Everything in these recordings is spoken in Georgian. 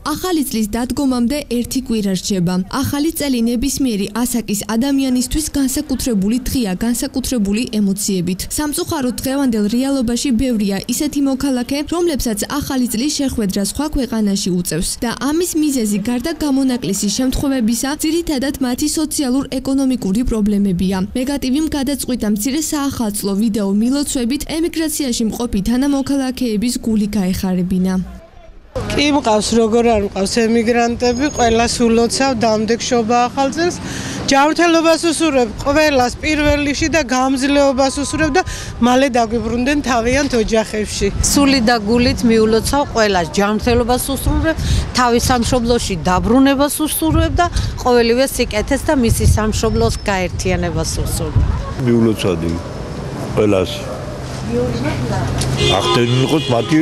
ახალი წლის დადგომამდე ერთი კვირა რჩება. ახალი წელი ნებისმიერი ასაკის ადამიანისთვის განსაკუთრებული დღეა, განსაკუთრებული ემოციებით. სამწუხაროდ დღევანდელ რეალობაში ბევრია ისეთი მოქალაქე, რომლებსაც ახალი წლის შეხვედრა სხვა ქვეყანაში უწევს და ამის მიზეზი გარდა გამონაკლისის შემთხვევებისა, ძირითადად მათი სოციალურ-ეკონომიკური პრობლემებია. მეგატივიმ გადაწყვიტა მცირე საახალწლო ვიდეო მილოცვებით ემიგრაციაში მყოფი თანამოქალაქეების გული გაეხარებინა. კი მყავს როგორ არ მყავს ემიგრანტები, ყველას ულოცავ დამდეგშობა ახალ წელს, ჯანმრთელობას უსურვებ ყველას პირველში და გამძლეობას უსურვებ და მალე დაგვიბრუნდნენ თავიანთ ოჯახებში. სული და გულით მიულოცავ ყველას, ჯანმრთელობას უსურვებ, თავის სამშობლოში დაბრუნებას უსურვებ და ყოველივე სიკეთეს და მისი სამშობლოს გაერთიანებას უსურვებ. მიულოცავდი ყველას. ახდენილიყოთ მათი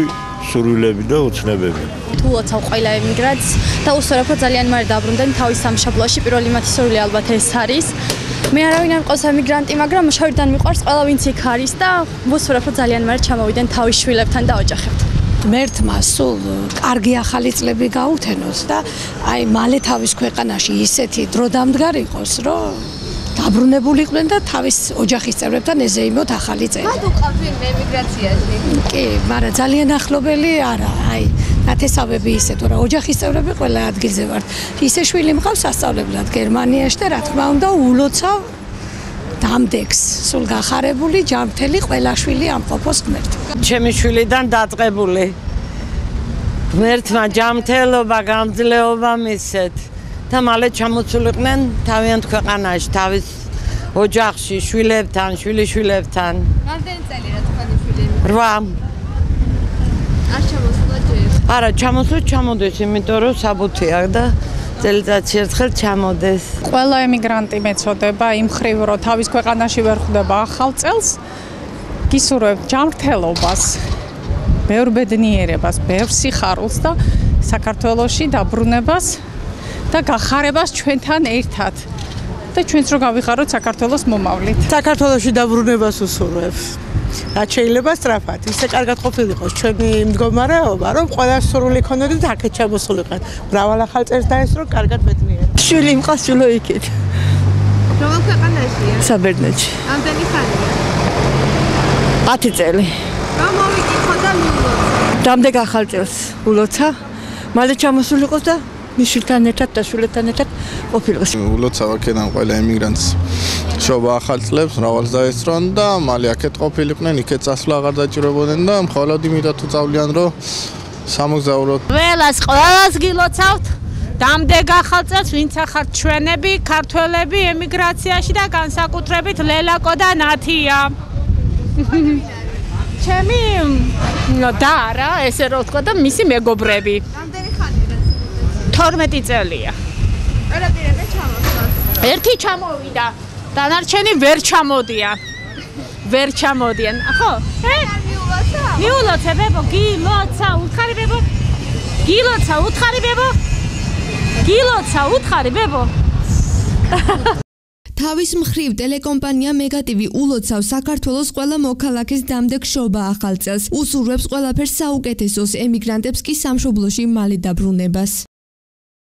სურვილები და ოცნებები. ულოცავ ყველა ემიგრანტს და უსურვებ რომ ძალიან მალე დაბრუნდნენ თავის სამშობლოში, პირველი მათი სურვილი ალბათ ეს არის. მე არავინ არ მყავს ემიგრანტი, მაგრამ შორიდან მიყვარს ყველა ვინც იქ არის და უსურვებ რომ ძალიან მალე ჩამოვიდნენ თავის შვილებთან და ოჯახებთან. მერთმა სულ კარგი ახალი წლები გაუთენოს და აი მალე თავის ქვეყანაში ისეთი დრო დამდგარიყოს, რომ დაბრუნებულიყვნენ და თავის ოჯახის წევრებთან ეზეიმოთ ახალი წელი. მათ უყავთ ვინმე ემიგრაციაში? კი, მაგრამ ძალიან ახლობელი არა, აი ნათესავები ისე თუ რა ოჯახის წევრები ყველა ადგილზე ვართ. ისე შვილი მყავს სასწავლებლად გერმანიაში და რა თქმა უნდა ულოცავ დამდეგს, სულ გახარებული ჯანმრთელი ყველა შვილი ამყოფოს ღმერთმა. ჩემი შვილიდან დაწყებული. ღმერთმა ჯანმრთელობა, გამძლეობა მისცეთ. და მალე ჩამოცულიყვნენ თავიანთ ქვეყანაში, თავის ოჯახში, შვილებთან, შვილიშვილებთან. რამდენი წელი რა თქვენი შვილი? 8. არ ჩამოსულა ჯერ? არა, ჩამოდეს, იმიტომ რომ საბუთი აქვს და წელიწადში ერთხელ ჩამოდეს. ყველა ემიგრანტი მეწოდება იმ ხრივ, რომ თავის ქვეყანაში ვერ ხვდება ახალ წელს, გისურვებთ ჯანმრთელობას, ბევრ ბედნიერებას, ბევრ სიხარულს და საქართველოში დაბრუნებას და გახარებას ჩვენთან ერთად და ჩვენც რო გავიხაროთ საქართველოს მომავლით. საქართველოში დაბრუნებას უსურვებ. რაც შეიძლება სწრაფად, ისე კარგად ყოფილიყოს ჩვენი მდგომარეობა, რომ ყველა სურვილი ქონოდეთ აქეთ ჩამოსულიყვეთ. მრავალ ახალ წელს დაესწრო კარგად ბედნიერ. შვილი მყავს ჭულო იქით. რომელ ქვეყანაშია? საბერძნეთში. რამდენი ხანია? 10 წელი. რომ მოვიკითხო და მიულოცავ. დამდეგ ახალ წელს ულოცა, მალე ჩამოსულიყოს და მიშვილთან ერთად და შვილებთან ერთად ყოფილიყოს. ულოცავ აქედან ყველა ემიგრანტს შობა ახალ წლებს, მრავალს დაესწრონ და მალე აქეთ ყოფილიყვნენ, იქეთ წასვლა აღარ დაჭირებოდნენ და მხოლოდ იმითაც უწავლიან, რომ სამოგზაუროდ. ყველას გილოცავთ. დამდეგ ახალ წელს, ვინც ახართ ჩვენები, ქართველები ემიგრაციაში და განსაკუთრებით ლელაკო და ნათია. ჩემი და რა, ესე რო ვთქვა და მისი მეგობრები. რამდენი ხანია? 12 წელია. ყველაფერები ჩამოსვლას. ერთი ჩამოვიდა, დანარჩენი ვერ ჩამოდიან. ხო? მიულოცე ბებო, გილოცა, უთხარი ბებო. გილოცა, უთხარი ბებო. თავის მხრივ ტელეკომპანია მეგატივი ულოცავს საქართველოს ყველა მოქალაქეს დამდეგ შობა ახალ წელს. უსურვებს ყველაფერს საუკეთესოს, ემიგრანტებს კი სამშობლოში მალე დაბრუნებას.